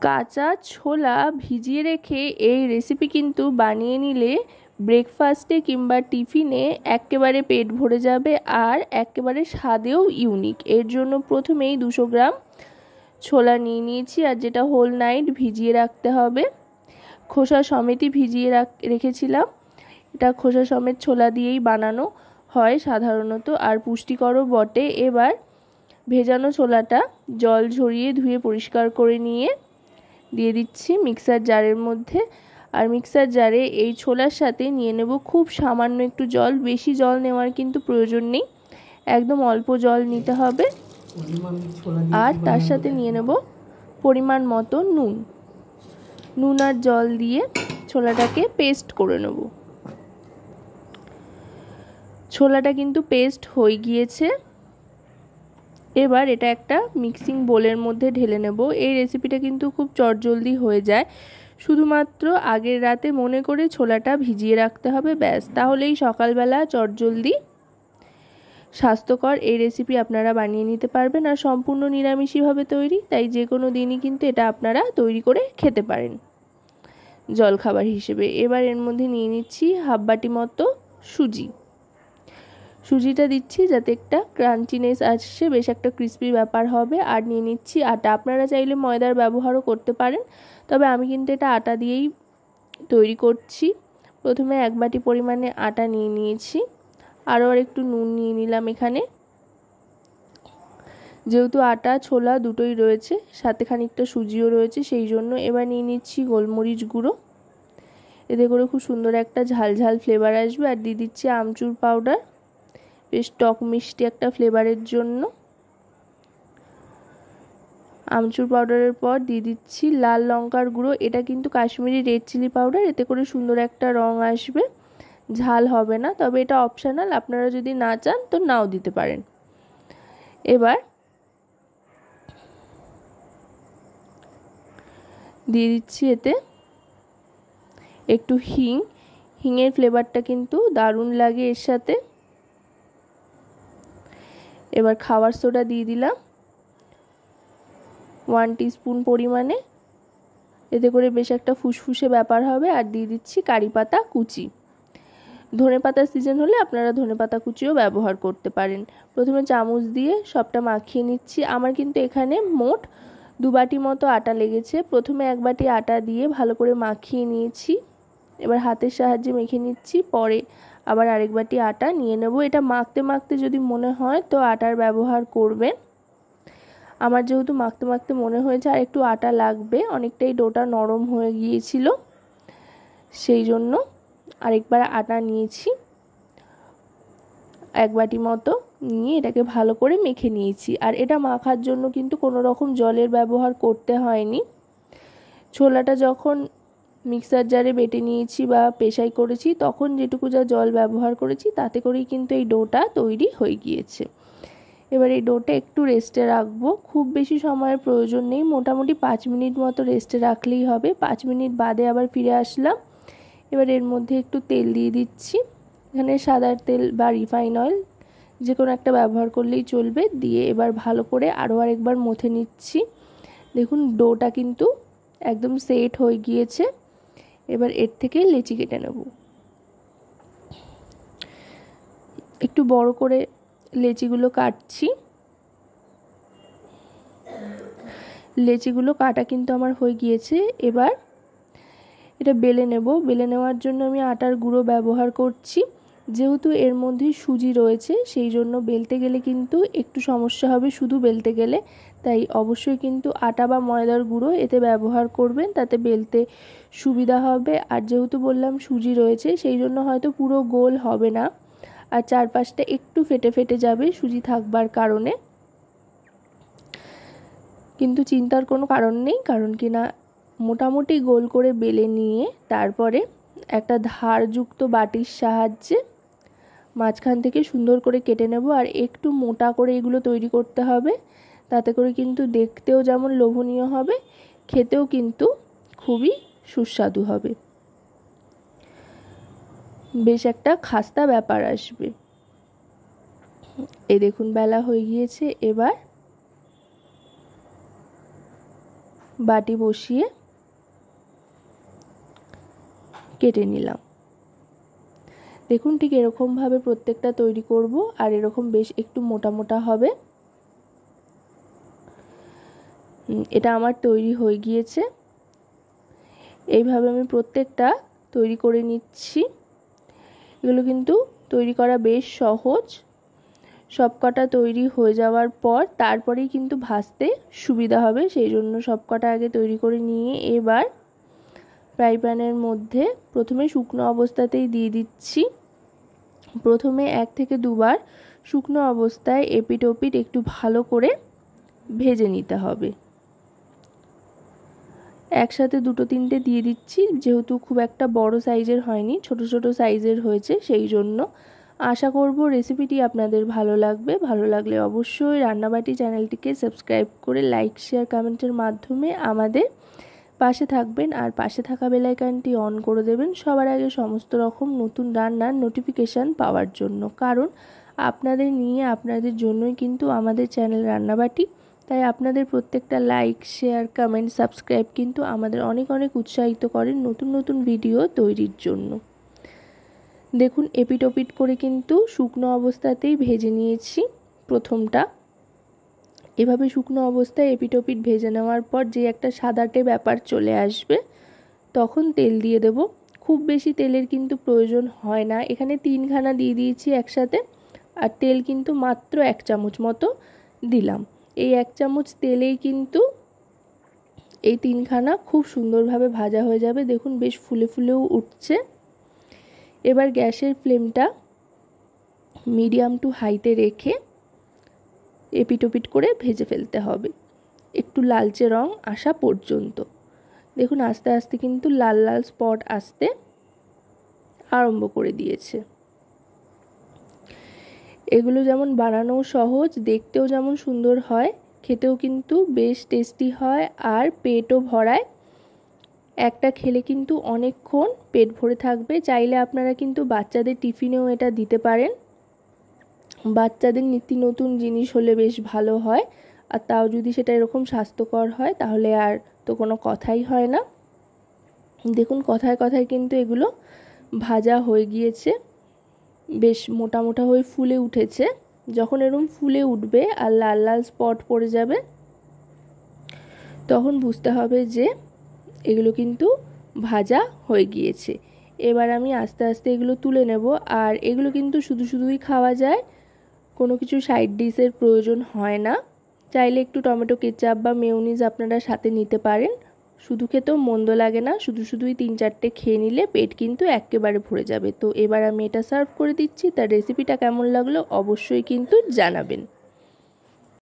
কাঁচা ছোলা ভিজিয়ে রেখে এই রেসিপি কিন্তু বানিয়ে নিলে ব্রেকফাস্টে কিংবা টিফিনে একেবারে পেট ভরে যাবে আর একেবারে স্বাদেও ইউনিক। এর জন্য প্রথমেই 200 গ্রাম ছোলা নিয়ে নিয়েছি, আর যেটা হোল নাইট ভিজিয়ে রাখতে হবে। খোসা সমেতই ভিজিয়ে রেখেছিলাম। এটা খোসা সমেত ছোলা দিয়েই বানানো হয় সাধারণত, আর পুষ্টিকরও বটে। এবার ভেজানো ছোলাটা জল ঝরিয়ে ধুয়ে পরিষ্কার করে নিয়ে দিয়ে দিচ্ছি মিক্সার জারের মধ্যে। আর মিক্সার জারে এই ছোলার সাথে নিয়ে নেব খুব সামান্য একটু জল। বেশি জল নেওয়ার কিন্তু প্রয়োজন নেই, একদম অল্প জল নিতে হবে। আর তার সাথে নিয়ে নেব পরিমাণ মতো নুন আর জল দিয়ে ছোলাটাকে পেস্ট করে নেব। ছোলাটা কিন্তু পেস্ট হয়ে গিয়েছে। এবার এটা একটা মিক্সিং বোলের মধ্যে ঢেলে নেব। এই রেসিপিটা কিন্তু খুব চটজলদি হয়ে যায়, শুধুমাত্র আগের রাতে মনে করে ছোলাটা ভিজিয়ে রাখতে হবে, ব্যাস। তাহলেই সকালবেলা চটজলদি স্বাস্থ্যকর এই রেসিপি আপনারা বানিয়ে নিতে পারবেন। আর সম্পূর্ণ নিরামিষভাবে তৈরি, তাই যে কোনো দিনই কিন্তু এটা আপনারা তৈরি করে খেতে পারেন জলখাবার হিসেবে। এবার এর মধ্যে নিয়ে নিচ্ছি হাফ বাটি মতো সুজিটা দিচ্ছি যাতে একটা ক্রাঞ্চিনেস আসছে, বেশ একটা ক্রিস্পি ব্যাপার হবে। আর নিয়ে নিচ্ছি আটা। আপনারা চাইলে ময়দার ব্যবহারও করতে পারেন, তবে আমি কিন্তু এটা আটা দিয়েই তৈরি করছি। প্রথমে 1 বাটি পরিমাণে আটা নিয়ে নিয়েছি, আরও একটু নুন নিয়ে নিলাম এখানে। যেহেতু আটা ছোলা দুটোই রয়েছে, সাথে খানিকটা সুজিও রয়েছে, সেই জন্য। এবার নিয়ে নিচ্ছি গোলমরিচ গুঁড়ো, এতে করে খুব সুন্দর একটা ঝালঝাল ফ্লেভার আসবে। আর দিয়ে দিচ্ছি আমচুর পাউডার, বেশ টক মিষ্টি একটা ফ্লেভারের জন্য। আমচুর পাউডারের পর দিয়ে দিচ্ছি লাল লঙ্কার গুঁড়ো। এটা কিন্তু কাশ্মীরি রেড চিলি পাউডার, এতে করে সুন্দর একটা রং আসবে, ঝাল হবে না, তবে এটা অপশনাল, আপনারা যদি না চান তো নাও দিতে পারেন। এবার দিয়ে দিচ্ছি এতে একটু হিঙের ফ্লেভারটা কিন্তু দারুণ লাগে এর সাথে। এবার খাবার সোডা দিয়ে দিলাম 1 টিস্পুন পরিমাণে, এতে করে বেশ একটা ফুসফুসে ব্যাপার হবে। আর দিয়ে দিচ্ছি কারি পাতা কুচি। ধনেপাতার সিজন হলে আপনারা ধনেপাতা কুচিও ব্যবহার করতে পারেন। প্রথমে চামচ দিয়ে সবটা মাখিয়ে নিচ্ছি। আমার কিন্তু এখানে মোট 2 বাটি মতো আটা লেগেছে। প্রথমে 1 বাটি আটা দিয়ে ভালো করে মাখিয়ে নিয়েছি, এবার হাতের সাহায্যে মেখে নিচ্ছি। পরে আবার আরেক বাটি আটা নিয়ে নেব। এটা মাখতে মাখতে যদি মনে হয় তো আটার ব্যবহার করবেন। আমার যেহেতু মাখতে মাখতে মনে হয়েছে আর একটু আটা লাগবে, অনেকটাই ডোটা নরম হয়ে গিয়েছিল, সেই জন্য আরেকবার আটা নিয়েছি 1 বাটি মতো, নিয়ে এটাকে ভালো করে মেখে নিয়েছি। আর এটা মাখার জন্য কিন্তু কোনো রকম জলের ব্যবহার করতে হয়নি। ছোলাটা যখন মিক্সার জারে বেটে নিয়েছি বা পেশাই করেছি, তখন যেটুকু যা জল ব্যবহার করেছি তাতে করেই কিন্তু এই ডোটা তৈরি হয়ে গিয়েছে। এবার এই ডোটা একটু রেস্টে রাখবো, খুব বেশি সময়ের প্রয়োজন নেই, মোটামুটি 5 মিনিট মতো রেস্টে রাখলেই হবে। 5 মিনিট বাদে আবার ফিরে আসলাম। এবার এর মধ্যে একটু তেল দিয়ে দিচ্ছি, এখানে সাদার তেল বা রিফাইন অয়েল যে কোনো একটা ব্যবহার করলেই চলবে। দিয়ে এবার ভালো করে আরও আরেকবার মথে নিচ্ছি। দেখুন ডোটা কিন্তু একদম সেট হয়ে গিয়েছে। এবার এর থেকে লেচি কেটে নেব। একটু বড় করে লেচিগুলো কাটছি। লেচিগুলো কাটা কিন্তু আমার হয়ে গিয়েছে। এবার এটা বেলে নেব। বেলে নেওয়ার জন্য আমি আটার গুঁড়ো ব্যবহার করছি। যেহেতু এর মধ্যে সুজি রয়েছে, সেই জন্য বেলতে গেলে কিন্তু একটু সমস্যা হবে শুধু বেলতে গেলে, তাই অবশ্যই কিন্তু আটা বা ময়দার গুঁড়ো এতে ব্যবহার করবেন, তাতে বেলতে সুবিধা হবে। আর যেহেতু বললাম সুজি রয়েছে, সেই জন্য হয়তো পুরো গোল হবে না, আর চারপাশটা একটু ফেটে ফেটে যাবে সুজি থাকবার কারণে। কিন্তু চিন্তার কোনো কারণ নেই, কারণ কি না মোটামুটি গোল করে বেলে নিয়ে তারপরে একটা ধারযুক্ত বাটির সাহায্যে মাঝখান থেকে সুন্দর করে কেটে নেব। আর একটু মোটা করে এগুলো তৈরি করতে হবে, তাতে করে কিন্তু দেখতেও যেমন লোভনীয় হবে, খেতেও কিন্তু খুবই সুস্বাদু হবে, বেশ একটা খাস্তা ব্যাপার আসবে। এই দেখুন বেলা হয়ে গিয়েছে। এবার বাটি বসিয়ে কেটে নিলাম। দেখুন ঠিক এরকমভাবে প্রত্যেকটা তৈরি করব, আর এরকম বেশ একটু মোটা মোটা হবে। এটা আমার তৈরি হয়ে গিয়েছে। এইভাবে আমি প্রত্যেকটা তৈরি করে নিচ্ছি। এগুলো কিন্তু তৈরি করা বেশ সহজ। সবকটা তৈরি হয়ে যাওয়ার পর তারপরেই কিন্তু ভাজতে সুবিধা হবে, সেই জন্য সবকটা আগে তৈরি করে নিয়ে এবার ফ্রাই প্যানের মধ্যে প্রথমে শুকনো অবস্থাতেই দিয়ে দিচ্ছি। প্রথমে 1 থেকে 2 বার শুকনো অবস্থায় এপিট ওপিট একটু ভালো করে ভেজে নিতে হবে। একসাথে 2-3টে দিয়ে দিচ্ছি, যেহেতু খুব একটা বড় সাইজের হয়নি, ছোট ছোট সাইজের হয়েছে, সেই জন্য। আশা করব রেসিপিটি আপনাদের ভালো লাগবে। ভালো লাগলে অবশ্যই রান্নাবাটি চ্যানেলটিকে সাবস্ক্রাইব করে লাইক শেয়ার কমেন্টের মাধ্যমে আমাদের পাশে থাকবেন, আর পাশে থাকা বেল আইকনটি অন করে দেবেন সবার আগে সমস্ত রকম নতুন রান্নার নোটিফিকেশান পাওয়ার জন্য। কারণ আপনাদের নিয়ে আপনাদের জন্যই কিন্তু আমাদের চ্যানেল রান্নাবাটি। তাই আপনাদের প্রত্যেকটা লাইক শেয়ার কমেন্ট সাবস্ক্রাইব কিন্তু আমাদের অনেক অনেক উৎসাহিত করেন নতুন নতুন ভিডিও তৈরির জন্য। দেখুন এপিট ওপিট করে কিন্তু শুকনো অবস্থাতেই ভেজে নিয়েছি প্রথমটা। এভাবে শুকনো অবস্থায় এপিট ওপিট ভেজে নেওয়ার পর যে একটা সাদাটে ব্যাপার চলে আসবে, তখন তেল দিয়ে দেব। খুব বেশি তেলের কিন্তু প্রয়োজন হয় না। এখানে 3খানা দিয়ে দিয়েছি একসাথে, আর তেল কিন্তু মাত্র 1 চামচ মতো দিলাম। এই 1 চামচ তেলেই কিন্তু এই 3খানা খুব সুন্দরভাবে ভাজা হয়ে যাবে। দেখুন বেশ ফুলে ফুলেও উঠছে। এবার গ্যাসের ফ্লেমটা মিডিয়াম টু হাইতে রেখে এপিট ওপিট করে ভেজে ফেলতে হবে একটু লালচে রং আসা পর্যন্ত। দেখুন আস্তে আস্তে কিন্তু লাল লাল স্পট আসতে আরম্ভ করে দিয়েছে। এগুলো যেমন বানানো সহজ, দেখতেও যেমন সুন্দর হয়, খেতেও কিন্তু বেশ টেস্টি হয়, আর পেটও ভরায়। একটা খেলে কিন্তু অনেকক্ষণ পেট ভরে থাকবে। চাইলে আপনারা কিন্তু বাচ্চাদের টিফিনেও এটা দিতে পারেন। বাচ্চাদের নিত্য নতুন জিনিস হলে বেশ ভালো হয়, আর তাও যদি সেটা এরকম স্বাস্থ্যকর হয় তাহলে আর তো কোনো কথাই হয় না। দেখুন কথায় কথায় কিন্তু এগুলো ভাজা হয়ে গিয়েছে, বেশ মোটা মোটা হয়ে ফুলে উঠেছে। যখন এরকম ফুলে উঠবে আর লাল লাল স্পট পড়ে যাবে, তখন বুঝতে হবে যে এগুলো কিন্তু ভাজা হয়ে গিয়েছে। এবার আমি আস্তে আস্তে এগুলো তুলে নেব। আর এগুলো কিন্তু শুধু শুধুই খাওয়া যায়, কোনো কিছু সাইড ডিশের প্রয়োজন হয় না। চাইলে একটু টমেটো কেচাপ বা মেয়োনিজ আপনারা সাথে নিতে পারেন, শুধু খেতেও মন্দ লাগে না। শুধু শুধুই 3-4টে খেয়ে নিলে পেট কিন্তু একেবারে ভরে যাবে। তো এবার আমি এটা সার্ভ করে দিচ্ছি। তার রেসিপিটা কেমন লাগলো অবশ্যই কিন্তু জানাবেন।